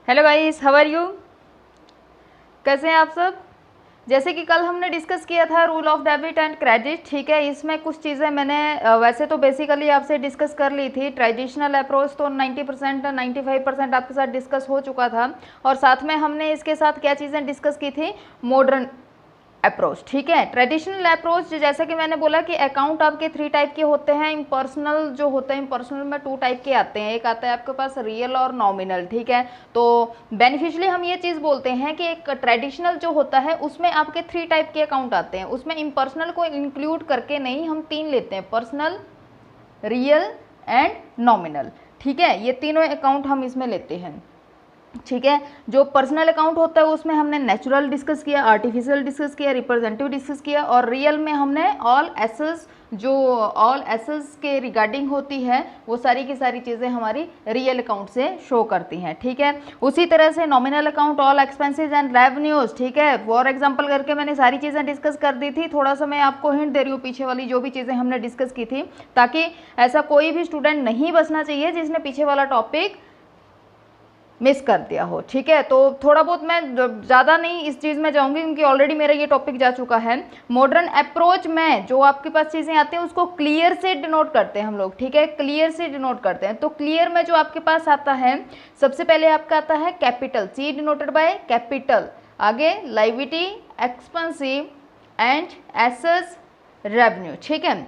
Hello guys, how are you? कैसे हैं आप सब? जैसे कि कल हमने डिस्कस किया था rule of debit and credit, ठीक है। इसमें कुछ चीज़ें मैंने वैसे तो बेसिकली आपसे डिस्कस कर ली थी। ट्रेडिशनल अप्रोच तो 90% 95% आपके साथ डिस्कस हो चुका था, और साथ में हमने इसके साथ क्या चीज़ें डिस्कस की थी, मॉडर्न अप्रोच, ठीक है। ट्रेडिशनल अप्रोच जैसा कि मैंने बोला कि अकाउंट आपके 3 टाइप के होते हैं। इम्पर्सनल जो होते हैं, इम्पर्सनल में 2 टाइप के आते हैं। एक आता है आपके पास रियल और नॉमिनल, ठीक है। तो बेनिफिशियली हम ये चीज़ बोलते हैं कि एक ट्रेडिशनल जो होता है उसमें आपके 3 टाइप के अकाउंट आते हैं। उसमें इम्पर्सनल को इंक्लूड करके नहीं, हम 3 लेते हैं, पर्सनल, रियल एंड नॉमिनल, ठीक है। ये तीनों अकाउंट हम इसमें लेते हैं, ठीक है। जो पर्सनल अकाउंट होता है उसमें हमने नेचुरल डिस्कस किया, आर्टिफिशियल डिस्कस किया, रिप्रेजेंटेटिव डिस्कस किया, और रियल में हमने ऑल एसेट्स, जो ऑल एसेट्स के रिगार्डिंग होती है वो सारी की सारी चीज़ें हमारी रियल अकाउंट से शो करती हैं, ठीक है। उसी तरह से nominal account all expenses and revenues, ठीक है। फॉर एग्जांपल करके मैंने सारी चीज़ें डिस्कस कर दी थी। थोड़ा सा मैं आपको हिंट दे रही हूँ पीछे वाली जो भी चीज़ें हमने डिस्कस की थी, ताकि ऐसा कोई भी स्टूडेंट नहीं बचना चाहिए जिसने पीछे वाला टॉपिक मिस कर दिया हो, ठीक है। तो थोड़ा बहुत मैं ज़्यादा नहीं इस चीज़ में जाऊंगी क्योंकि ऑलरेडी मेरा ये टॉपिक जा चुका है। मॉडर्न अप्रोच में जो आपके पास चीज़ें आती हैं उसको क्लियर से डिनोट करते हैं हम लोग, ठीक है। क्लियर से डिनोट करते हैं। तो क्लियर में जो आपके पास आता है, सबसे पहले आपका आता है capital, C denoted by capital. आगे liability, expensive and assets, revenue, ठीक है।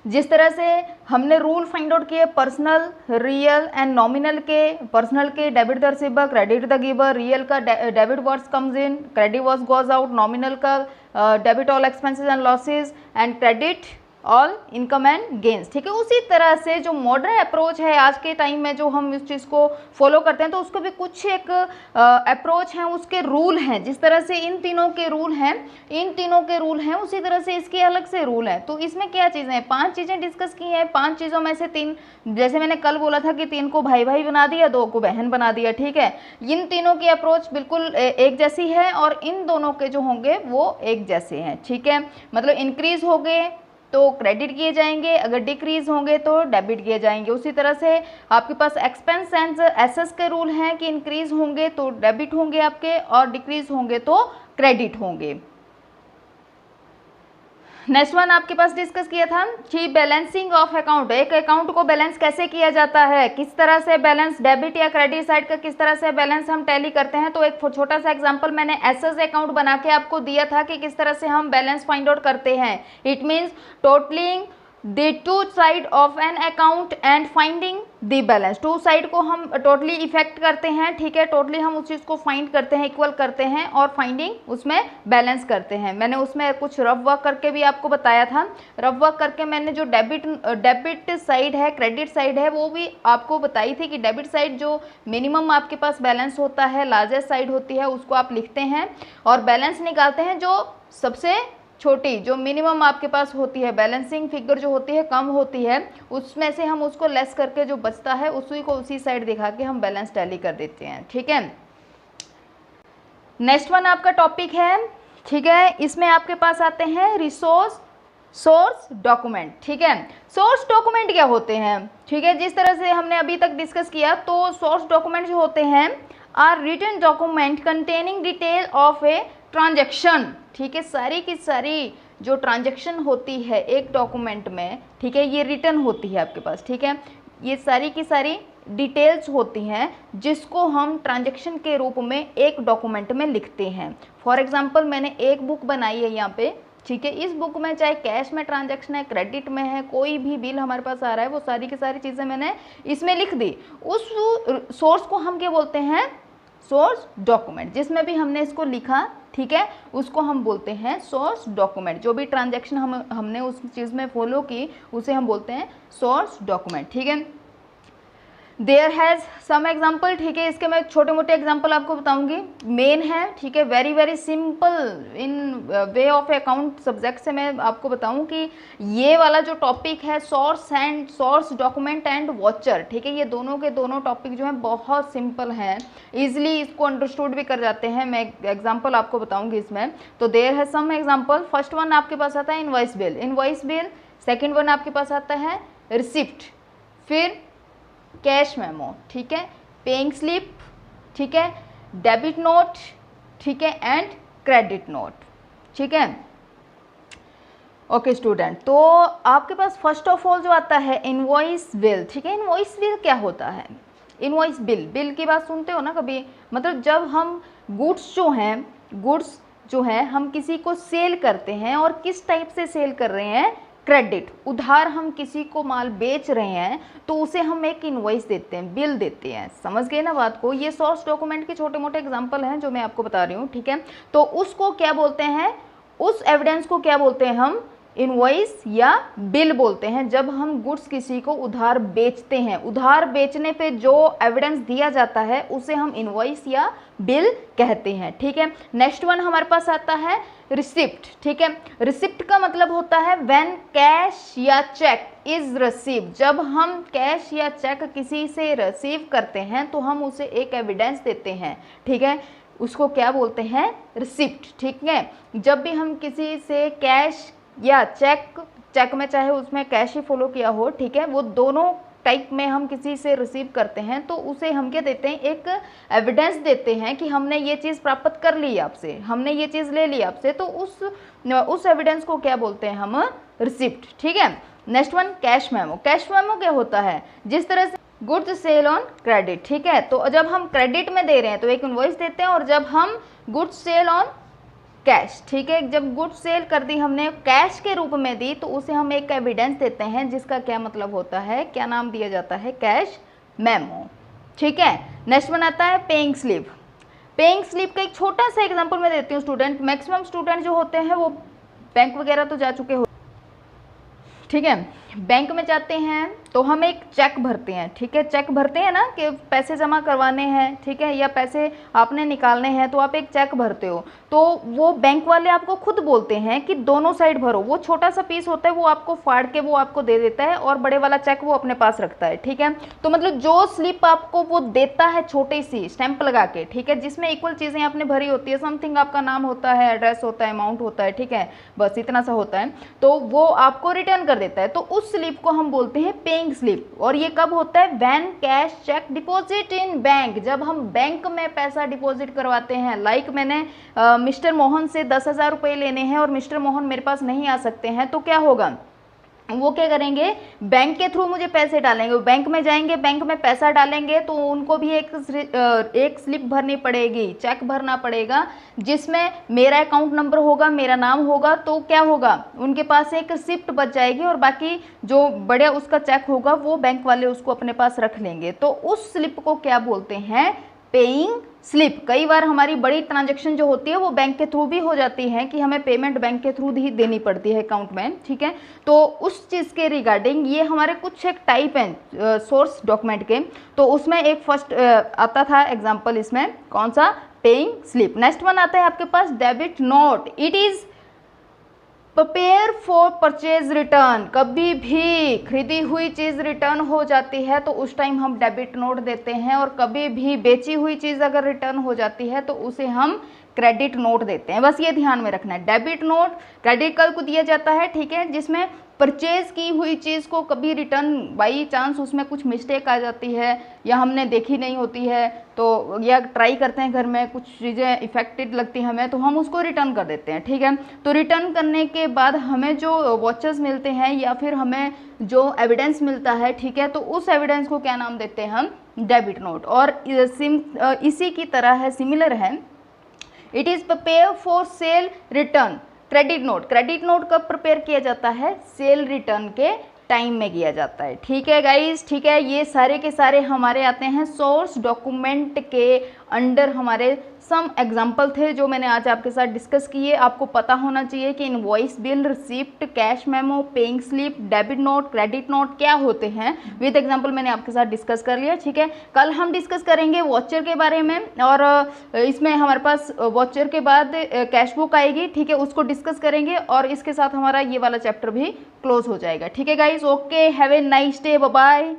जिस तरह से हमने रूल फाइंड आउट किए पर्सनल, रियल एंड नॉमिनल के। पर्सनल के debit the receiver, credit the giver. Real का debit what's comes in, credit what's goes out. Nominal का debit all expenses and losses and credit all income and gains, ठीक है। उसी तरह से जो मॉडर्न अप्रोच है आज के टाइम में जो हम इस चीज़ को फॉलो करते हैं, तो उसको भी कुछ एक अप्रोच हैं, उसके रूल हैं। जिस तरह से इन तीनों के रूल हैं, इन तीनों के रूल हैं, उसी तरह से इसके अलग से रूल हैं। तो इसमें क्या चीज़ें हैं, 5 चीज़ें डिस्कस की हैं। 5 चीज़ों में से 3, जैसे मैंने कल बोला था कि 3 को भाई भाई बना दिया, 2 को बहन बना दिया, ठीक है। इन तीनों की अप्रोच बिल्कुल एक जैसी है, और इन दोनों के जो होंगे वो एक जैसे हैं, ठीक है। मतलब इंक्रीज हो गए तो क्रेडिट किए जाएंगे, अगर डिक्रीज होंगे तो डेबिट किए जाएंगे। उसी तरह से आपके पास एक्सपेंस एंड एसेट्स के रूल हैं कि इंक्रीज होंगे तो डेबिट होंगे आपके, और डिक्रीज होंगे तो क्रेडिट होंगे। नेक्स्ट वन आपके पास डिस्कस किया था कि बैलेंसिंग ऑफ अकाउंट, एक अकाउंट को बैलेंस कैसे किया जाता है, किस तरह से बैलेंस डेबिट या क्रेडिट साइड का किस तरह से बैलेंस हम टैली करते हैं। तो एक छोटा सा एग्जांपल मैंने एसेट्स अकाउंट बना के आपको दिया था कि किस तरह से हम बैलेंस फाइंड आउट करते हैं। It means totalling the 2 side of an account and finding the balance. 2 side को हम टोटली इफेक्ट करते हैं, ठीक है। टोटली हम उस चीज़ को फाइंड करते हैं, इक्वल करते हैं, और फाइंडिंग उसमें बैलेंस करते हैं। मैंने उसमें कुछ रफ वर्क करके भी आपको बताया था। रफ वर्क करके मैंने जो डेबिट साइड है, क्रेडिट साइड है, वो भी आपको बताई थी कि डेबिट साइड जो मिनिमम आपके पास बैलेंस होता है, लार्जेस्ट साइड होती है, उसको आप लिखते हैं और बैलेंस निकालते हैं जो सबसे छोटी, जो मिनिमम आपके पास होती है, बैलेंसिंग फिगर जो होती है कम होती है, उसमें से हम उसको लेस करके जो बचता है उसी को उसी साइड दिखा के हम बैलेंस टैली कर देते हैं, ठीक है। नेक्स्ट वन आपका टॉपिक है, ठीक है। इसमें आपके पास आते हैं सोर्स डॉक्यूमेंट, ठीक है। सोर्स डॉक्यूमेंट क्या होते हैं, ठीक है। जिस तरह से हमने अभी तक डिस्कस किया, तो सोर्स डॉक्यूमेंट जो होते हैं are written document containing detail of a transaction, ठीक है। सारी की सारी जो ट्रांजैक्शन होती है एक डॉक्यूमेंट में, ठीक है, ये रिटन होती है आपके पास, ठीक है। ये सारी की सारी डिटेल्स होती हैं जिसको हम ट्रांजैक्शन के रूप में एक डॉक्यूमेंट में लिखते हैं। फॉर एग्जांपल मैंने एक बुक बनाई है यहाँ पे, ठीक है। इस बुक में चाहे कैश में ट्रांजैक्शन है, क्रेडिट में है, कोई भी बिल हमारे पास आ रहा है, वो सारी की सारी चीज़ें मैंने इसमें लिख दी। उस सोर्स को हम क्या बोलते हैं, सोर्स डॉक्यूमेंट। जिसमें भी हमने इसको लिखा, ठीक है, उसको हम बोलते हैं सोर्स डॉक्यूमेंट। जो भी ट्रांजैक्शन हमने उस चीज़ में फॉलो की उसे हम बोलते हैं सोर्स डॉक्यूमेंट, ठीक है। देयर हैज़ सम एग्जाम्पल, ठीक है। इसके मैं छोटे मोटे एग्जाम्पल आपको बताऊंगी। मेन है, ठीक है, very very simple in way of account subject से मैं आपको बताऊं कि ये वाला जो टॉपिक है सोर्स डॉक्यूमेंट एंड वॉचर, ठीक है, ये दोनों के दोनों टॉपिक जो हैं बहुत सिंपल हैं, ईजिली इसको अंडरस्टूड भी कर जाते हैं। मैं एग्जाम्पल आपको बताऊंगी इसमें। तो देयर है सम एग्जाम्पल। फर्स्ट वन आपके पास आता है इनवॉइस बिल। सेकेंड वन आपके पास आता है रिसिप्ट, फिर कैश मेमो, ठीक है, पेइंग स्लिप, ठीक है, डेबिट नोट, ठीक है, एंड क्रेडिट नोट, ठीक है। ओके स्टूडेंट, तो आपके पास फर्स्ट ऑफ ऑल जो आता है इनवॉइस बिल, ठीक है। इनवॉइस बिल क्या होता है? इनवॉइस बिल, बिल की बात सुनते हो ना कभी, मतलब जब हम गुड्स जो हैं हम किसी को सेल करते हैं, और किस टाइप से सेल कर रहे हैं? क्रेडिट, उधार हम किसी को माल बेच रहे हैं तो उसे हम एक इनवॉइस देते हैं, बिल देते हैं। समझ गए ना बात को? ये सोर्स डॉक्यूमेंट के छोटे मोटे एग्जांपल हैं जो मैं आपको बता रही हूँ, ठीक है। तो उसको क्या बोलते हैं, उस एविडेंस को क्या बोलते हैं हम? इनवॉइस या बिल बोलते हैं। जब हम गुड्स किसी को उधार बेचते हैं, उधार बेचने पे जो एविडेंस दिया जाता है उसे हम इनवॉइस या बिल कहते हैं, ठीक है। नेक्स्ट वन हमारे पास आता है रिसिप्ट, ठीक है। रिसिप्ट का मतलब होता है व्हेन कैश या चेक इज रिसीव, जब हम कैश या चेक किसी से रिसीव करते हैं तो हम उसे एक एविडेंस देते हैं, ठीक है, उसको क्या बोलते हैं? रिसिप्ट, ठीक है। जब भी हम किसी से कैश या चेक में चाहे उसमें कैश ही फॉलो किया हो, ठीक है, वो दोनों टाइप में हम किसी से रिसीव करते हैं तो उसे हम क्या देते हैं? एक एविडेंस देते हैं कि हमने ये चीज़ प्राप्त कर ली आपसे, हमने ये चीज़ ले ली आपसे, तो उस एविडेंस को क्या बोलते हैं हम? रिसिप्ट, ठीक है। Next one cash memo. Cash memo क्या होता है? जिस तरह से गुड्स सेल ऑन क्रेडिट, ठीक है, तो जब हम क्रेडिट में दे रहे हैं तो एक इनवॉइस देते हैं, और जब हम गुड्स सेल ऑन कैश, ठीक है, जब गुड्स सेल कर दी हमने कैश के रूप में दी तो उसे हम एक एविडेंस देते हैं जिसका क्या मतलब होता है, क्या नाम दिया जाता है? कैश मेमो, ठीक है। नेक्स्ट वन आता है पेइंग स्लिप। पेइंग स्लिप का एक छोटा सा एग्जांपल मैं देती हूँ स्टूडेंट। मैक्सिमम स्टूडेंट जो होते हैं वो बैंक वगैरह तो जा चुके हो, ठीक है। बैंक में जाते हैं तो हम एक चेक भरते हैं, ठीक है, चेक भरते हैं ना कि पैसे जमा करवाने हैं, ठीक है, या पैसे आपने निकालने हैं तो आप एक चेक भरते हो, तो वो बैंक वाले आपको खुद बोलते हैं कि दोनों साइड भरो। वो छोटा सा पीस होता है वो आपको फाड़ के वो आपको दे देता है, और बड़े वाला चेक वो अपने पास रखता है, ठीक है। तो मतलब जो स्लिप आपको वो देता है छोटी सी स्टैंप लगा के, ठीक है, जिसमें इक्वल चीज़ें आपने भरी होती है, समथिंग आपका नाम होता है, एड्रेस होता है, अमाउंट होता है, ठीक है, बस इतना सा होता है, तो वो आपको रिटर्न कर देता है। तो उस स्लिप को हम बोलते हैं पेइंग स्लिप। और ये कब होता है? When cash cheque deposit in bank, जब हम बैंक में पैसा डिपॉजिट करवाते हैं। लाइक मैंने मिस्टर मोहन से 10,000 रुपये लेने हैं और मिस्टर मोहन मेरे पास नहीं आ सकते हैं, तो क्या होगा? वो क्या करेंगे? बैंक के थ्रू मुझे पैसे डालेंगे, वो बैंक में जाएंगे, बैंक में पैसा डालेंगे, तो उनको भी एक स्लिप भरनी पड़ेगी, चेक भरना पड़ेगा, जिसमें मेरा अकाउंट नंबर होगा, मेरा नाम होगा, तो क्या होगा? उनके पास एक रिसिप्ट बच जाएगी, और बाकी जो बड़े उसका चेक होगा वो बैंक वाले उसको अपने पास रख लेंगे। तो उस स्लिप को क्या बोलते हैं? Paying slip. कई बार हमारी बड़ी ट्रांजैक्शन जो होती है वो बैंक के थ्रू भी हो जाती है कि हमें पेमेंट बैंक के थ्रू ही देनी पड़ती है अकाउंट में, ठीक है। तो उस चीज़ के रिगार्डिंग ये हमारे कुछ एक टाइप हैं सोर्स डॉक्यूमेंट के, तो उसमें एक फर्स्ट आता था एग्जांपल, इसमें कौन सा? Paying slip. नेक्स्ट वन आता है आपके पास debit note. It is prepare for purchase return. कभी भी खरीदी हुई चीज़ रिटर्न हो जाती है तो उस टाइम हम डेबिट नोट देते हैं, और कभी भी बेची हुई चीज़ अगर रिटर्न हो जाती है तो उसे हम क्रेडिट नोट देते हैं। बस ये ध्यान में रखना है, डेबिट नोट क्रेडिट कार्ड को दिया जाता है, ठीक है, जिसमें परचेज की हुई चीज़ को कभी रिटर्न बाई चांस उसमें कुछ मिस्टेक आ जाती है या हमने देखी नहीं होती है, तो या ट्राई करते हैं घर में, कुछ चीज़ें इफेक्टेड लगती हैं हमें, तो हम उसको रिटर्न कर देते हैं, ठीक है। तो रिटर्न करने के बाद हमें जो वॉचर्स मिलते हैं या फिर हमें जो एविडेंस मिलता है, ठीक है, तो उस एविडेंस को क्या नाम देते हैं हम? Debit note. और इसी की तरह है, सिमिलर है, it is prepare for sale return credit note. Credit note कब प्रिपेयर किया जाता है? सेल रिटर्न के टाइम में किया जाता है, ठीक है गाइस, ठीक है। ये सारे के सारे हमारे आते हैं सोर्स डॉक्यूमेंट के अंडर। हमारे सम एग्जाम्पल थे जो मैंने आज आपके साथ डिस्कस किए। आपको पता होना चाहिए कि invoice, bill, receipt, cash memo, paying slip, debit note, credit note क्या होते हैं, विद एग्जाम्पल मैंने आपके साथ डिस्कस कर लिया, ठीक है। कल हम डिस्कस करेंगे वॉचर के बारे में, और इसमें हमारे पास वॉचर के बाद कैश बुक आएगी, ठीक है, उसको डिस्कस करेंगे, और इसके साथ हमारा ये वाला चैप्टर भी क्लोज हो जाएगा, ठीक है guys. Okay, have a nice day, bye bye.